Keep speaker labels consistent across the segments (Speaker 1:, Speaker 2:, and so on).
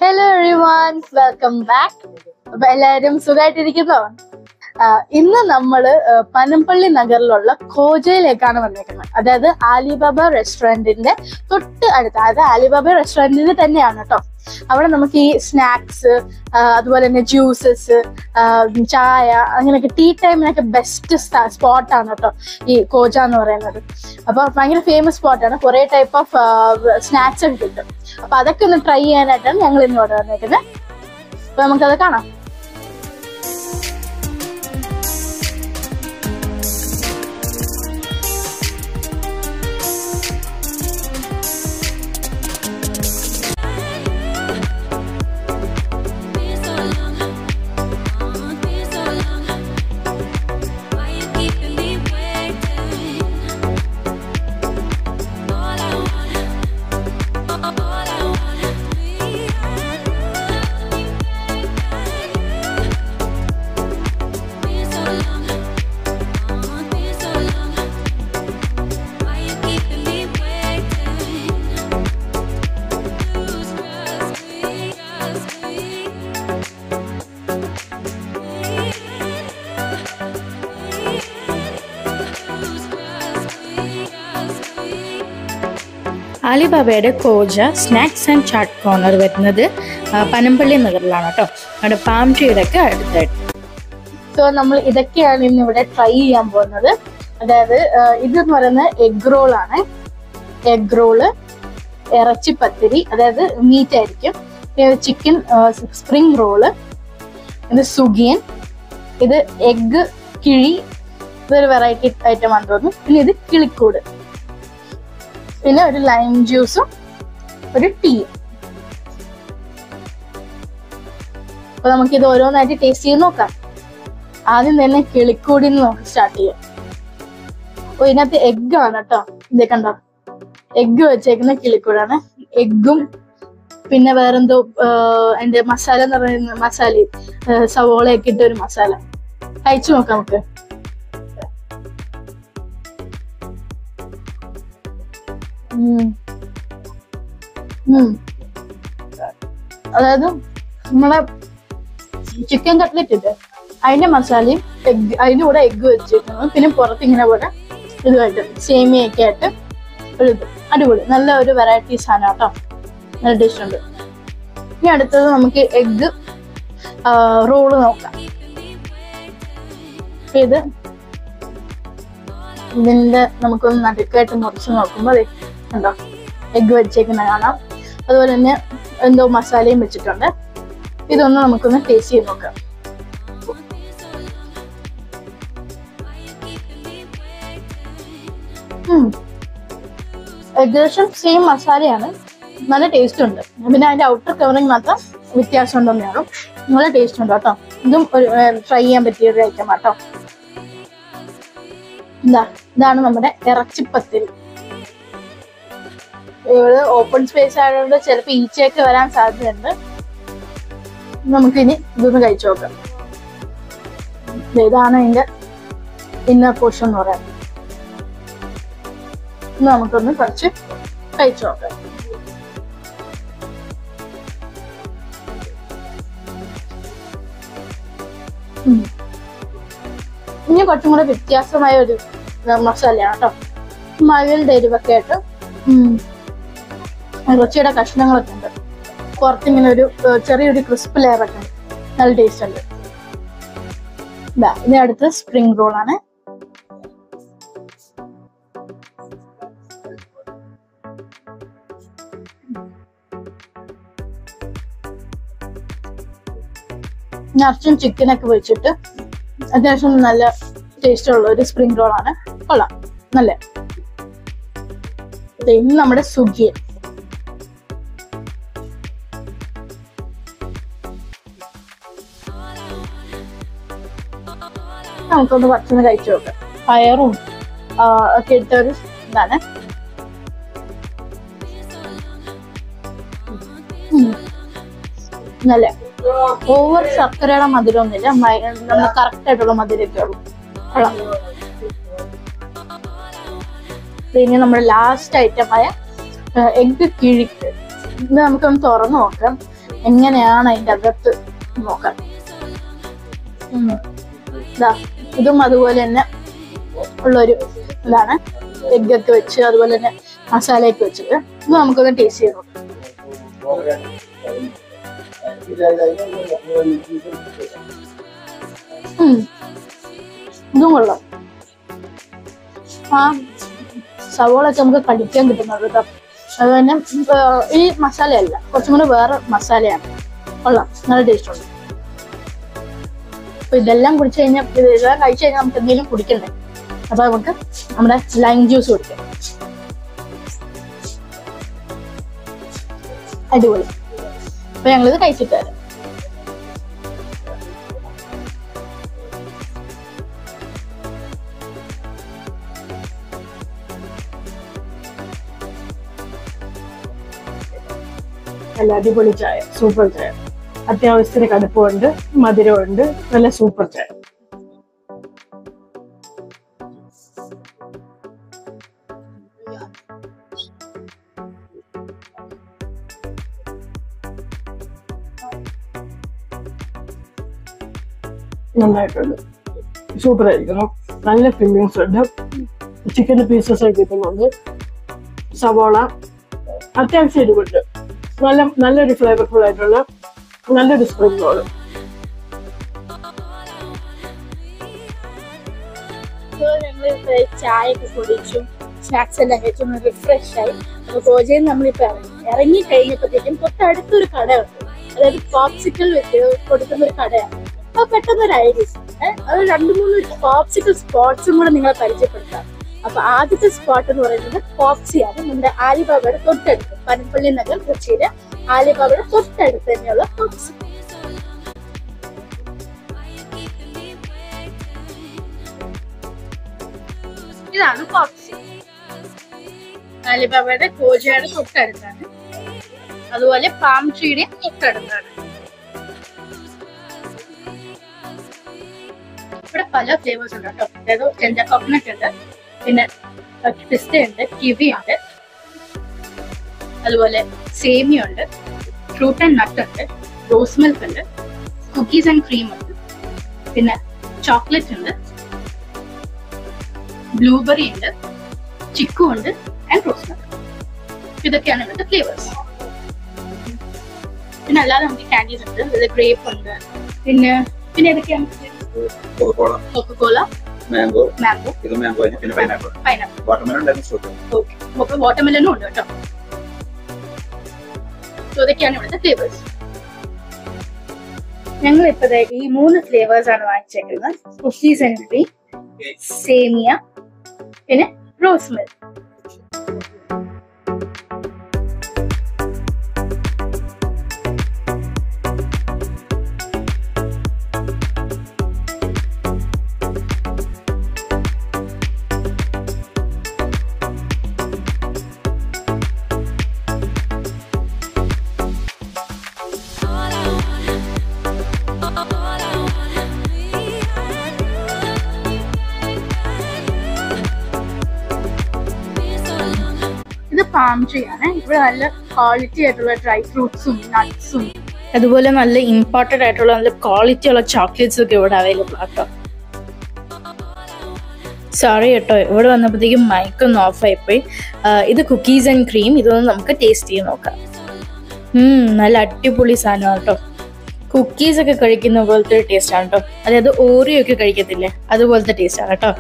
Speaker 1: Hello everyone, welcome back. എല്ലാവരും സുഖമായിട്ടിരിക്കുന്നോ? ഇന്ന് നമ്മള് പനമ്പള്ളി നഗറിലുള്ള കോജയിലേക്കാണ് വന്നിരിക്കുന്നത്. അതായത് ആലിബാബ റെസ്റ്റോറന്റിന്റെ തൊട്ട് അടുത്ത്, അതായത് ആലിബാബ റെസ്റ്റോറന്റിന് തന്നെയാണ് കേട്ടോ. അവിടെ നമുക്ക് ഈ സ്നാക്സ്, അതുപോലെ തന്നെ ജ്യൂസസ്, ചായ, അങ്ങനെയൊക്കെ ടീ ടൈമിനൊക്കെ ബെസ്റ്റ് സ്പോട്ടാണ് കേട്ടോ ഈ കോജ എന്ന് പറയുന്നത്. അപ്പൊ ഭയങ്കര ഫേമസ് സ്പോട്ടാണ്. കുറെ ടൈപ്പ് ഓഫ് സ്നാക്സ് ഒക്കെ കിട്ടും. അപ്പൊ അതൊക്കെ ഒന്ന് ട്രൈ ചെയ്യാനായിട്ടാണ് ഞങ്ങൾ ഇന്ന് ഇവിടെ വന്നിരിക്കുന്നത്. അപ്പൊ നമുക്കത് കാണാം. ആലിബാബയുടെ കോജ സ്നാക്സ് ആൻഡ് ചാട്ട് കോർണർ വരുന്നത് പനമ്പള്ളി നഗറിലാണ് കേട്ടോ. അവിടെ പാം ട്രീയുടെ ഒക്കെ അടുത്തായിട്ട്. സോ നമ്മൾ ഇതൊക്കെയാണ് ഇന്ന് ഇവിടെ ട്രൈ ചെയ്യാൻ പോകുന്നത്. അതായത് ഇതെന്ന് പറയുന്നത് എഗ് റോൾ ആണ്. എഗ് റോള്, ഇറച്ചിപ്പത്തിരി, അതായത് മീറ്റ് ആയിരിക്കും. ചിക്കൻ സ്പ്രിംഗ് റോള്, ഇത് സുഗിയൻ, ഇത് എഗ് കിഴി, ഇതൊരു വെറൈറ്റി ഐറ്റം ആണെന്ന് തോന്നുന്നു. പിന്നെ ഇത് കിളിക്കൂട്, പിന്നെ ഒരു ലൈം ജ്യൂസും ഒരു ടീയും. അപ്പൊ നമുക്ക് ഇത് ഓരോന്നായിട്ട് ടേസ്റ്റ് ചെയ്ത് നോക്കാം. ആദ്യം തന്നെ കിളിക്കൂടിൽ നിന്ന് നമുക്ക് സ്റ്റാർട്ട് ചെയ്യാം. അപ്പൊ ഇതിനകത്ത് എഗ് ആണ് കേട്ടോ. ഇത് കണ്ടോ, എഗ് വെച്ചേക്കുന്ന കിളിക്കൂടാണ്. എഗ്ഗും പിന്നെ വേറെന്തോ എന്റെ മസാല എന്ന് പറയുന്ന മസാലയും സവോളയൊക്കെ ഇട്ട ഒരു മസാല. കഴിച്ചു നോക്കാം നമുക്ക്. അതായത് നമ്മളെ ചിക്കൻ കട്ട്ലറ്റ് ഇല്ലേ, അതിന്റെ മസാലയും എഗ്, അതിന്റെ കൂടെ എഗ് വെച്ചിരിക്കുന്നത്, പിന്നെ പുറത്ത് ഇങ്ങനെ പോലെ ഇതുമായിട്ട് സേമിയൊക്കെ ആയിട്ട് ഒരു ഇത് അടിപൊളി, നല്ല ഒരു വെറൈറ്റി സാധനം കേട്ടോ. നല്ല ടേസ്റ്റ് ഉണ്ട്. ഇനി അടുത്തത് നമുക്ക് എഗ് റോള് നോക്കാം. ഇതിന്റെ നമുക്കൊന്ന് നടുക്കായിട്ട് മുറിച്ച് നോക്കുമ്പോൾ ഉണ്ടോ എഗ് വെച്ചേക്കുന്ന കാണാം. അതുപോലെ തന്നെ എന്തോ മസാലയും വെച്ചിട്ടുണ്ട്. ഇതൊന്ന് നമുക്കൊന്ന് ടേസ്റ്റ് ചെയ്ത് നോക്കാം. ഏകദേശം സെയിം മസാലയാണ്. നല്ല ടേസ്റ്റ് ഉണ്ട്. പിന്നെ അതിന്റെ ഔട്ടർ കവറിങ് മാത്രം വ്യത്യാസം ഉണ്ടെന്ന് കാണും. നല്ല ടേസ്റ്റ് ഉണ്ട് കേട്ടോ. ഇതും ഒരു ട്രൈ ചെയ്യാൻ പറ്റിയ ഒരു ഐറ്റം ആട്ടോ. ഇതാണ് നമ്മുടെ ഇറച്ചിപ്പത്തിരി. ഇവിടെ ഓപ്പൺ സ്പേസ് ആയതുകൊണ്ട് ചിലപ്പോൾ ഈച്ചയൊക്കെ വരാൻ സാധ്യതയുണ്ട്. നമുക്കിനി ഇതൊന്ന് കഴിച്ചു നോക്കാം. ഇതാണ് അതിന്റെ ഇന്നർ പോർഷൻ എന്ന് പറയുന്നത്. നമുക്കൊന്ന് കുറച്ച് കഴിച്ചു നോക്കാം. ഇനി കുറച്ചും കൂടെ വ്യത്യാസമായ ഒരു മസാലയാണ് കേട്ടോ. മഴയുടെ എരിവൊക്കെ ആയിട്ട് ഇറച്ചിയുടെ കഷ്ണങ്ങളൊക്കെ ഉണ്ട്. പുറത്തിങ്ങനെ ഒരു ചെറിയൊരു ക്രിസ്പ് ലെയറൊക്കെ ഉണ്ട്. നല്ല ടേസ്റ്റ് ഉണ്ട്. ഇനി അടുത്ത് സ്പ്രിംഗ് റോൾ ആണ്. നിറച്ചും ചിക്കനൊക്കെ വെച്ചിട്ട് അത്യാവശ്യം നല്ല ടേസ്റ്റ് ഉള്ള ഒരു സ്പ്രിംഗ് റോൾ ആണ്. കൊള്ളാം, നല്ല. ഇനി നമ്മുടെ സുഗിയൻ. നമുക്കൊന്ന് കുറച്ചൊന്ന് കഴിച്ചു നോക്കാം. പയറും ഒക്കെ ഇട്ട ഒരു ഇതാണ്. നല്ല ഓവർ ശർക്കരയുടെ മധുരം ഒന്നുമില്ല. നമ്മൾ കറക്റ്റ് ആയിട്ടുള്ള മധുരമൊക്കെ ഉള്ളു. കൊള്ളാം. ഇനി നമ്മുടെ ലാസ്റ്റ് ഐറ്റമായ എഗ് കിഴി. ഇത് നമുക്കൊന്ന് തുറന്നു നോക്കാം എങ്ങനെയാണ് അതിൻ്റെ അകത്ത് നോക്കാം. ഇതും അതുപോലെ തന്നെ ഉള്ളൊരു ഇതാണ്. എഗ്ഗൊക്കെ വെച്ച് അതുപോലെ തന്നെ മസാലയൊക്കെ വെച്ചിട്ട് ഇത് നമുക്കൊന്ന് ടേസ്റ്റ് ചെയ്ത് നോക്കാം. ഇതും കൊള്ളാം. ആ സവോളൊക്കെ നമുക്ക് കടിക്കാൻ കിട്ടുന്നത് കേട്ടോ. അത് തന്നെ ഈ മസാലയല്ല, കുറച്ചും കൂടെ വേറെ മസാലയാണ്. കൊള്ളാം, നല്ല ടേസ്റ്റ് ഉണ്ട്. അപ്പൊ ഇതെല്ലാം കുടിച്ചു കഴിഞ്ഞാൽ ഇതെല്ലാം കഴിച്ചു കഴിഞ്ഞാൽ നമുക്ക് എന്തെങ്കിലും കുടിക്കണ്ടേ. അപ്പൊ നമുക്ക് നമ്മുടെ ലൈം ജ്യൂസ് കുടിക്കാം. അടിപൊളി. അപ്പൊ ഞങ്ങളിത് കഴിച്ചിട്ട് തരാം. നല്ല അടിപൊളി ചായ, സൂപ്പർ ചായ. അത്യാവശ്യത്തിന് കടുപ്പമുണ്ട്, മധുരമുണ്ട്, നല്ല സൂപ്പർ ചായ. നന്നായിട്ടുണ്ട്, സൂപ്പർ ആയിരിക്കുന്നു. നല്ല ഫില്ലിങ്സ് ഉണ്ട്, ചിക്കൻ്റെ പീസസ് ഒക്കെ കിട്ടുന്നുണ്ട്, സവോള അത്യാവശ്യം എരിവുണ്ട്, നല്ലൊരു ഫ്ലേവർഫുൾ ആയിട്ടുള്ള നല്ലൊരു സ്പ്രിംഗ് റോള്. ചായ ഒക്കെ കുടിച്ചു, സ്നാക്സ് എല്ലാം കഴിച്ചു, റിഫ്രഷ് ആയി. അപ്പൊ കോജയിൽ നമ്മളിപ്പോ ഇറങ്ങി കഴിഞ്ഞപ്പോഴത്തേക്കും തൊട്ടടുത്തൊരു കടയുണ്ട്. അതായത് പോപ്സിക്കിൾ വെച്ച് കൊടുക്കുന്ന ഒരു കടയാണ്. അപ്പൊ പെട്ടെന്നൊരു ഐഡിയ, അത് 2-3 പോപ്സിക്കിൾ സ്പോട്സും കൂടെ നിങ്ങളെ പരിചയപ്പെടുത്താം. അപ്പൊ ആദ്യത്തെ സ്പോട്ട് എന്ന് പറയുന്നത് പോപ്സിയാണ്. നമ്മുടെ ആലിബാബയുടെ തൊട്ടടുത്ത്, പനമ്പള്ളി നഗർ, കൊച്ചിയിലെ ആലിബാബയുടെ തൊട്ടടുത്ത് തന്നെയുള്ള പോപ്സി. ഇതാണ് പോപ്സി. ആലിബാബയുടെ കോജയുടെ തൊട്ടടുത്താണ്. അതുപോലെ പാം ട്രീയുടെയും തൊട്ടടുത്താണ്. ഇവിടെ പല ഫ്ലേവേഴ്സ് ഉണ്ട് കേട്ടോ. അതായത് ചെഞ്ച കോക്കനട്ട് ഉണ്ട്, പിന്നെ പിസ്ത ഉണ്ട്, കിവി ഉണ്ട്, അതുപോലെ സേമിയ ഉണ്ട്, ഫ്രൂട്ട് ആൻഡ് നട്ട് ഉണ്ട്, റോസ് മിൽക്ക് ഉണ്ട്, കുക്കീസ് ആൻഡ് ക്രീം ഉണ്ട്, പിന്നെ ചോക്ലേറ്റ് ഉണ്ട്, ബ്ലൂബെറി ഉണ്ട്, ചിക്കു ഉണ്ട് ആൻഡ് റോസ് മിൽക്ക്. ഇതൊക്കെയാണ് ഇവിടുത്തെ ഫ്ലേവേഴ്സ്. പിന്നെ അല്ലാതെ നമുക്ക് കാൻഡീസ് ഉണ്ട്, അതായത് ഗ്രേപ്പ് ഉണ്ട്, പിന്നെ ഏതൊക്കെയാണ് കൊക്കോല, മാംഗോ, ഇത് മാംഗോ, പിന്നെ പൈനാപ്പിൾ, വാട്ടർമെലനും ഉണ്ട് കേട്ടോ. ഇതൊക്കെയാണ് ഇവിടുത്തെ ഫ്ലേവേഴ്സ്. ഞങ്ങൾ ഇപ്പോ ഈ 3 ഫ്ലേവേഴ്സ് ആണ് വാങ്ങിച്ചേക്കുന്നത്. കുക്കീസ് ആൻഡ് ക്രീം, സേമിയ, പിന്നെ റോസ് മിൽക്ക്. ഇത് പാം ട്രീ ആണ്. ഇവിടെ നല്ല ക്വാളിറ്റി ആയിട്ടുള്ള ഡ്രൈ ഫ്രൂട്ട്സും നട്ട്സും അതുപോലെ നല്ല ഇമ്പോർട്ടൻ്റ് ആയിട്ടുള്ള നല്ല ക്വാളിറ്റി ഉള്ള ചോക്ലേറ്റ്സ് ഒക്കെ ഇവിടെ അവൈലബിൾ ആട്ടോ. സോറി കേട്ടോ, ഇവിടെ വന്നപ്പോഴത്തേക്കും മൈക്കൊന്ന് ഓഫ് ആയിപ്പോയി. ഇത് കുക്കീസ് ആൻഡ് ക്രീം. ഇതൊന്ന് നമുക്ക് ടേസ്റ്റ് ചെയ്ത് നോക്കാം. നല്ല അടിപൊളി സാധനമാണ് കേട്ടോ. കുക്കീസ് ഒക്കെ കഴിക്കുന്ന പോലത്തെ ടേസ്റ്റ് ആണ് കേട്ടോ. അതായത് ഓറിയോ ഒക്കെ കഴിക്കത്തില്ലേ, അതുപോലത്തെ ടേസ്റ്റ് ആണ് കേട്ടോ.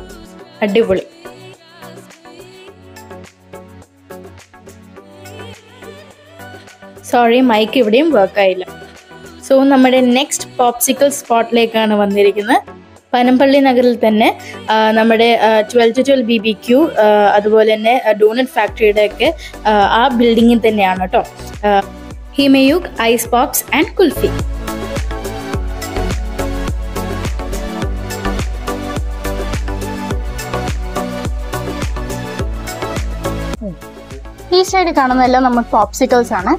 Speaker 1: അടിപൊളി. സോറി, മൈക്ക് ഇവിടെയും വർക്ക് ആയില്ല. സോ നമ്മുടെ നെക്സ്റ്റ് പോപ്സിക്കിൾ സ്പോട്ടിലേക്കാണ് വന്നിരിക്കുന്നത്. പനമ്പള്ളി നഗറിൽ തന്നെ നമ്മുടെ 12-12 BBQ അതുപോലെ തന്നെ ഡോണറ്റ് ഫാക്ടറിയുടെ ഒക്കെ ആ ബിൽഡിങ്ങിൽ തന്നെയാണ് കേട്ടോ ഹിമയുഗ് ഐസ് പോപ്സ് ആൻഡ് കുൽഫി. ഈ സൈഡ് കാണുന്നതെല്ലാം നമ്മൾ പോപ്സിക്കിൾസ് ആണ്.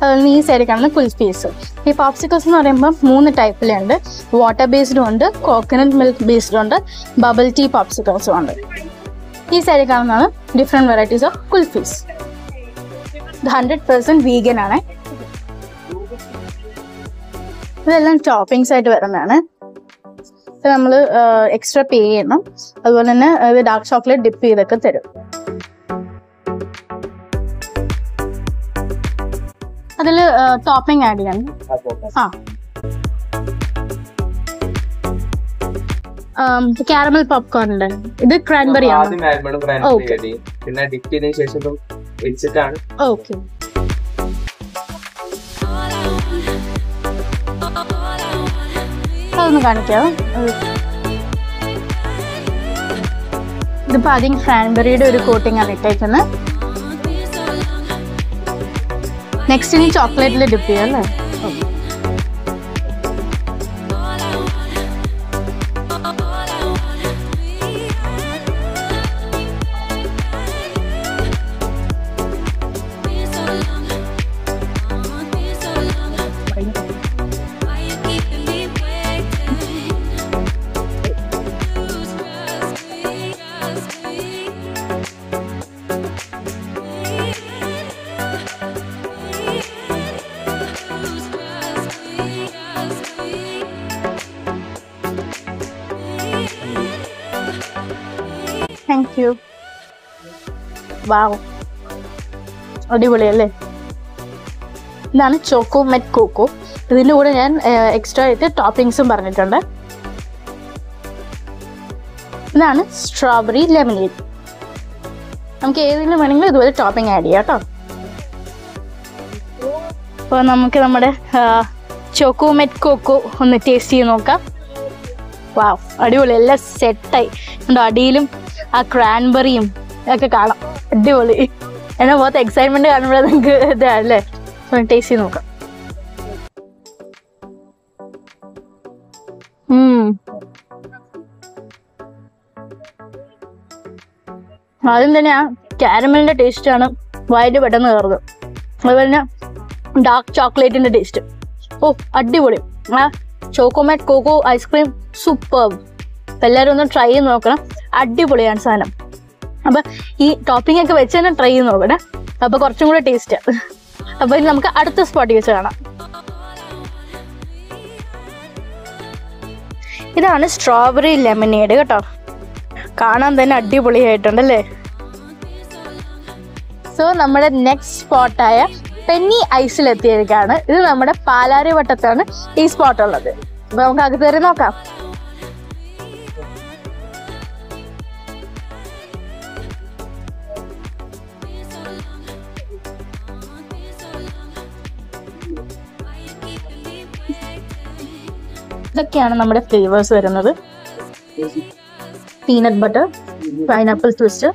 Speaker 1: അതുപോലെ ഈ സൈഡിൽ കാണുന്ന കുൽഫീസ്. ഈ പോപ്സിക്കിൾസ് എന്ന് പറയുമ്പോൾ 3 ടൈപ്പിലുണ്ട്. വാട്ടർ ബേസ്ഡും ഉണ്ട്, കോക്കനട്ട് മിൽക്ക് ബേസ്ഡും ഉണ്ട്, ബബിൾ ടീ പോപ്സിക്കിൾസും ഉണ്ട്. ഈ സൈഡിൽ കാണുന്നതാണ് ഡിഫറെൻറ്റ് വെറൈറ്റീസ് ഓഫ് കുൽഫീസ്. ഇത് 100% വീഗൻ ആണ്. ഇതെല്ലാം ടോപ്പിങ്സ് ആയിട്ട് വരുന്നതാണ്. ഇത് നമ്മൾ എക്സ്ട്രാ പേ ചെയ്യണം. അതുപോലെ തന്നെ ഇത് ഡാർക്ക് ചോക്ലേറ്റ് ഡിപ്പ് ചെയ്തൊക്കെ തരും. അതിൽ ടോപ്പിംഗ് ആഡ് ചെയ്യണം. കാരമൽ പോപ്കോൺ ഉണ്ട്. ഇത് ക്രാൻബെറി ആണ്.
Speaker 2: പിന്നെ ഡിപ്പ് ചെയ്തതിനു ശേഷം വെച്ചിട്ടാണ്.
Speaker 1: ഓക്കെ. അതൊന്ന് കാണിക്കാം. ഇതിപ്പോ ആദ്യം ക്രാൻബെറിയുടെ ഒരു കോട്ടിംഗ് ആണ് ഇട്ടേക്കുന്നത്. നെക്സ്റ്റ് ഇനി ചോക്ലേറ്റിൽ ഡിപ്പ് ചെയ്യാം അല്ലേ? Thank you. വാവ്, അടിപൊളിയല്ലേ? ഇതാണ് ചോക്കോ മെറ്റ് കോക്കോ. ഇതിൻ്റെ കൂടെ ഞാൻ എക്സ്ട്രാ ആയിട്ട് ടോപ്പിങ്സും പറഞ്ഞിട്ടുണ്ട്. ഇതാണ് സ്ട്രോബെറി ലെമനേഡ്. നമുക്ക് ഏതെങ്കിലും വേണമെങ്കിലും ഇതുപോലെ ടോപ്പിംഗ് ആഡ് ചെയ്യാം കേട്ടോ. അപ്പോൾ നമുക്ക് നമ്മുടെ ചോക്കോ മെറ്റ് കോക്കോ ഒന്ന് ടേസ്റ്റ് ചെയ്ത് നോക്കാം. വാവ്, അടിപൊളി, എല്ലാം സെറ്റായി. അടിയിലും ആ ക്രാൻബെറിയും ഒക്കെ കാണാം. അടിപൊളി. എന്നെ പോലത്തെ എക്സൈറ്റ്മെന്റ് കാണുമ്പോഴേ നിങ്ങൾക്ക് ഇതല്ലേ. ടേസ്റ്റ് ചെയ്ത് നോക്കാം. ആദ്യം തന്നെ ആ കാരമലിന്റെ ടേസ്റ്റ് ആണ് വായിൽ പെട്ടെന്ന് കയറുന്നത്. അതുപോലെ തന്നെ ഡാർക്ക് ചോക്ലേറ്റിന്റെ ടേസ്റ്റ്. ഓ, അടിപൊളി. ആ ചോക്കോമേറ്റ് കോക്കോ ഐസ്ക്രീം സൂപ്പർ. എല്ലാവരും ഒന്ന് ട്രൈ ചെയ്ത് നോക്കണം. അടിപൊളിയാണ് സാധനം. അപ്പൊ ഈ ടോപ്പിംഗ് ഒക്കെ വെച്ച് തന്നെ ട്രൈ ചെയ്ത് നോക്കണേ. അപ്പൊ കുറച്ചും കൂടെ ടേസ്റ്റ്. അപ്പൊ ഇനി നമുക്ക് അടുത്ത സ്പോട്ടിൽ വെച്ച് കാണാം. ഇതാണ് സ്ട്രോബെറി ലെമനേഡ് കേട്ടോ. കാണാൻ തന്നെ അടിപൊളിയായിട്ടുണ്ടല്ലേ? സോ നമ്മുടെ നെക്സ്റ്റ് സ്പോട്ടായ പെന്നി ഐസിലെത്തിയിരിക്കുകയാണ്. ഇത് നമ്മുടെ പാലാരിവട്ടത്താണ് ഈ സ്പോട്ട് ഉള്ളത്. അപ്പൊ നമുക്ക് അകത്ത് കയറി നോക്കാം. ഇതൊക്കെയാണ് നമ്മുടെ ഫ്ലേവേഴ്സ് വരുന്നത്. Peanut butter, pineapple twist,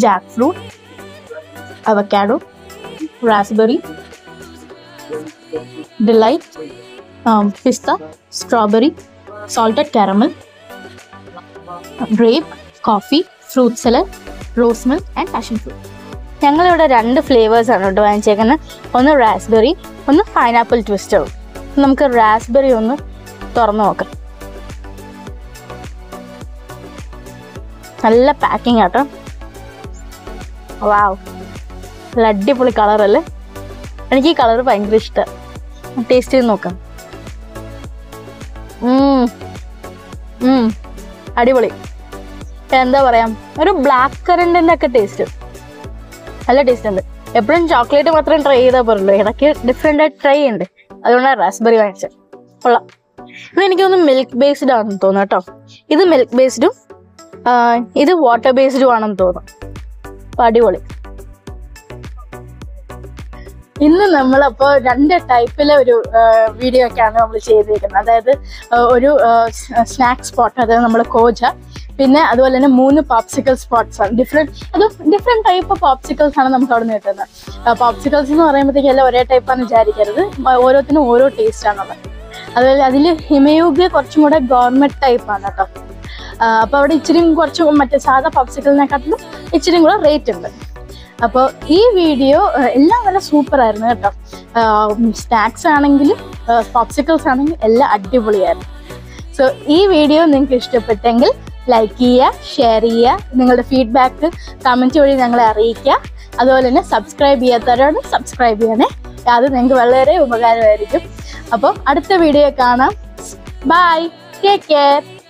Speaker 1: Jack fruit, avocado, raspberry, delight, pista, strawberry, salted caramel, grape, coffee, fruit salad, rose milk and passion fruit. ഞങ്ങളിവിടെ 2 ഫ്ലേവേഴ്സാണ് കേട്ടോ വാങ്ങിച്ചേക്കുന്നത്. ഒന്ന് റാസ്ബെറി, ഒന്ന് പൈനാപ്പിൾ ട്വിസ്റ്റർ. നമുക്ക് റാസ്ബെറി ഒന്ന് തുറന്നു നോക്കാം. നല്ല പാക്കിംഗ് ആട്ടോ. വാവ്, നല്ല അടിപൊളി കളറല്ലേ? എനിക്ക് ഈ കളർ ഭയങ്കര ഇഷ്ടമാണ്. ടേസ്റ്റ് ചെയ്ത് നോക്കാം. അടിപൊളി. എന്താ പറയാ, ഒരു ബ്ലാക്ക് കറണ്ടിന്റെ ഒക്കെ ടേസ്റ്റ്. നല്ല ടേസ്റ്റ് ഉണ്ട്. എപ്പോഴും ചോക്ലേറ്റ് മാത്രം ട്രൈ ചെയ്താൽ പോരല്ലോ, ഇടയ്ക്ക് ഡിഫറെന്റ് ആയിട്ട് ട്രൈ ചെയ്യണ്ടേ. അതുകൊണ്ടാണ് റാസ്ബെറി വാങ്ങിച്ചത്. കൊള്ളാം. ഇത് എനിക്ക് തോന്നുന്നു മിൽക്ക് ബേസ്ഡ് ആണെന്ന് തോന്നുന്നു കേട്ടോ. ഇത് മിൽക്ക് ബേസ്ഡും ഇത് വാട്ടർ ബേസ്ഡും ആണെന്ന് തോന്നുന്നു. അപ്പൊ അടിപൊളി. ഇന്ന് നമ്മളപ്പോൾ 2 ടൈപ്പിലെ ഒരു വീഡിയോ ഒക്കെയാണ് നമ്മൾ ചെയ്തിരിക്കുന്നത്. അതായത് ഒരു സ്നാക്ക് സ്പോട്ട്, അതായത് നമ്മൾ കോജ, പിന്നെ അതുപോലെ തന്നെ 3 പോപ്സിക്കൽ സ്പോട്ട്സ് ആണ്. ഡിഫറെന്റ് ടൈപ്പ് ഓഫ് പോപ്സിക്കൽസ് ആണ് നമുക്ക് അവിടെ നിന്ന് കിട്ടുന്നത്. പോപ്സിക്കൽസ് എന്ന് പറയുമ്പോഴത്തേക്കും എല്ലാം ഒരേ ടൈപ്പാന്ന് വിചാരിക്കരുത്. ഓരോത്തിനും ഓരോ ടേസ്റ്റ് ആണുള്ളത്. അതുപോലെ അതിൽ ഹിമയുഗ് കുറച്ചും കൂടെ ഗവൺമെന്റ് ടൈപ്പാണ് കേട്ടോ. അപ്പോൾ അവിടെ ഇച്ചിരി കുറച്ച് മറ്റേ സാധാ പോപ്സിക്കലിനെക്കാട്ടിലും ഇച്ചിരി കൂടെ റേറ്റ് ഉണ്ട്. അപ്പോൾ ഈ വീഡിയോ എല്ലാം നല്ല സൂപ്പർ ആയിരുന്നു കേട്ടോ. സ്നാക്സ് ആണെങ്കിലും പോപ്സിക്കൽസ് ആണെങ്കിലും എല്ലാം അടിപൊളിയായിരുന്നു. സോ ഈ വീഡിയോ നിങ്ങൾക്ക് ഇഷ്ടപ്പെട്ടെങ്കിൽ ലൈക്ക് ചെയ്യുക, ഷെയർ ചെയ്യുക, നിങ്ങളുടെ ഫീഡ്ബാക്ക് കമൻറ്റ് വഴി ഞങ്ങളെ അറിയിക്കുക. അതുപോലെ തന്നെ സബ്സ്ക്രൈബ് ചെയ്യാത്തവരാണ് സബ്സ്ക്രൈബ് ചെയ്യണേ. അത് നിങ്ങൾക്ക് വളരെ ഉപകാരമായിരിക്കും. അപ്പോൾ അടുത്ത വീഡിയോ കാണാം. Bye, take care.